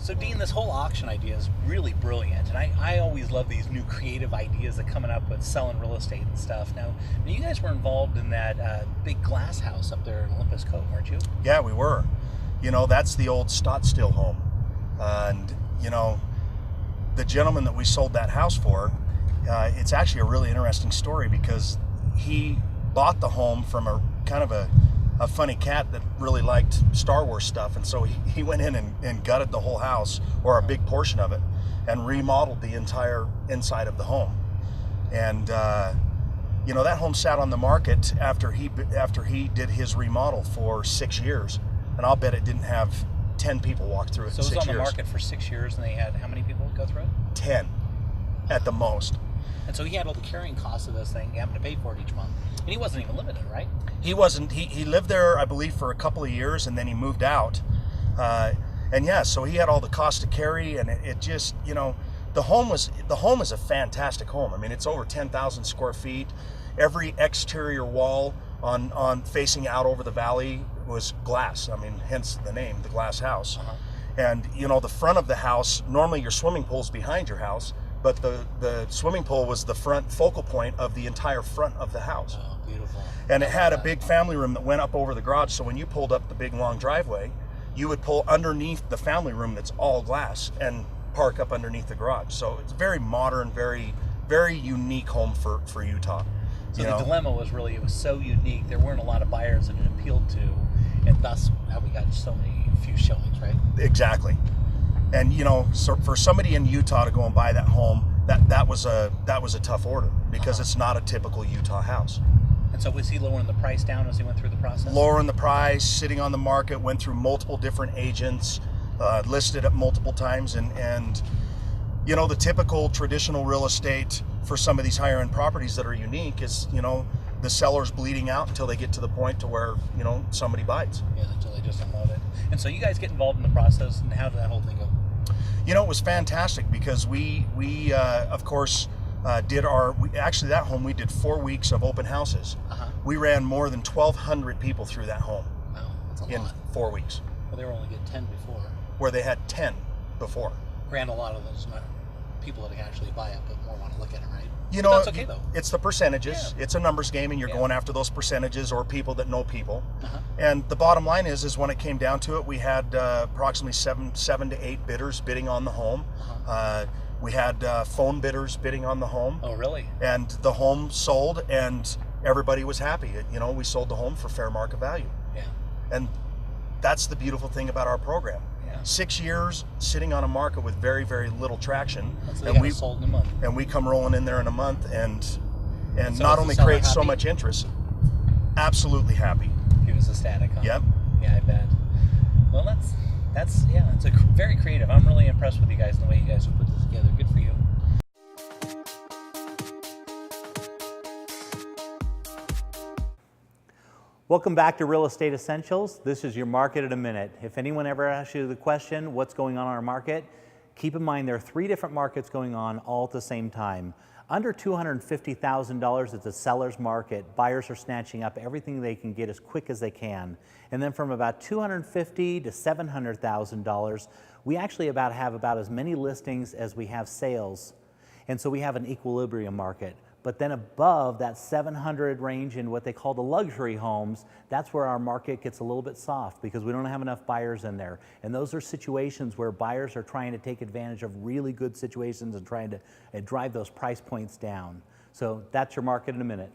So Dean, this whole auction idea is really brilliant, and I always love these new creative ideas that coming up with selling real estate and stuff. Now you guys were involved in that big glass house up there in Olympus Cove, weren't you? Yeah, we were. You know, that's the old Stottsdale home. And, you know, the gentleman that we sold that house for, it's actually a really interesting story because he bought the home from a kind of a funny cat that really liked Star Wars stuff, and so he went in and gutted the whole house, or a big portion of it, and remodeled the entire inside of the home. And you know, that home sat on the market after he did his remodel for 6 years, and I'll bet it didn't have 10 people walk through it. So it was on the market for 6 years, and they had how many people go through it? 10 at the most. And so he had all the carrying costs of this thing, having to pay for it each month. And he wasn't even living in it, right? He wasn't. He lived there, I believe, for a couple of years, and then he moved out. And yeah, so he had all the cost to carry, and it just, you know, the home is a fantastic home. I mean, it's over 10,000 square feet. Every exterior wall on facing out over the valley was glass. I mean, hence the name, the glass house. And you know, the front of the house, normally your swimming pool's behind your house, but the swimming pool was the front focal point of the entire front of the house. Oh, beautiful. And it had a big family room that went up over the garage, so when you pulled up the big long driveway, you would pull underneath the family room that's all glass and park up underneath the garage. So it's very modern, very, very unique home for Utah. So the dilemma was really, it was so unique, there weren't a lot of buyers that it appealed to, and thus how we got so many few showings, right? Exactly. And you know, so for somebody in Utah to go and buy that home, that was a tough order because it's not a typical Utah house. And so was he lowering the price down as he went through the process? Lowering the price, sitting on the market, went through multiple different agents, listed it multiple times, and you know, the typical traditional real estate for some of these higher end properties that are unique is, you know, the seller's bleeding out until they get to the point to where, you know, somebody bites. Yeah, until they just unload it. And so you guys get involved in the process, and how did that whole thing go? You know, it was fantastic because we of course actually that home we did 4 weeks of open houses. We ran more than 1,200 people through that home. Wow, that's a lot. In 4 weeks. Well, they were only getting 10 before. Where they had 10 before. Granted, a lot of those not people that actually buy it, but more want to look at it, right? You but know, that's okay though. It's the percentages. Yeah. It's a numbers game, and you're going after those percentages or people that know people. And the bottom line is when it came down to it, we had approximately seven to eight bidders bidding on the home. We had phone bidders bidding on the home. Oh, really? And the home sold, and everybody was happy. You know, we sold the home for fair market value. Yeah. And that's the beautiful thing about our program. 6 years sitting on a market with very, very little traction, and we sold in a month. And we come rolling in there in a month, and so not only create so much interest, absolutely happy. He was ecstatic. Huh? Yep. Yeah, I bet. Well, that's it's a very creative. I'm really impressed with you guys and the way you guys have put this together. Good for you. Welcome back to Real Estate Essentials. This is your Market in a Minute. If anyone ever asks you the question, what's going on in our market, keep in mind there are 3 different markets going on all at the same time. Under $250,000, it's a seller's market. Buyers are snatching up everything they can get as quick as they can. And then from about $250,000 to $700,000, we actually have about as many listings as we have sales. And so we have an equilibrium market. But then above that 700 range in what they call the luxury homes, that's where our market gets a little bit soft because we don't have enough buyers in there. And those are situations where buyers are trying to take advantage of really good situations and trying to drive those price points down. So that's your Market in a Minute.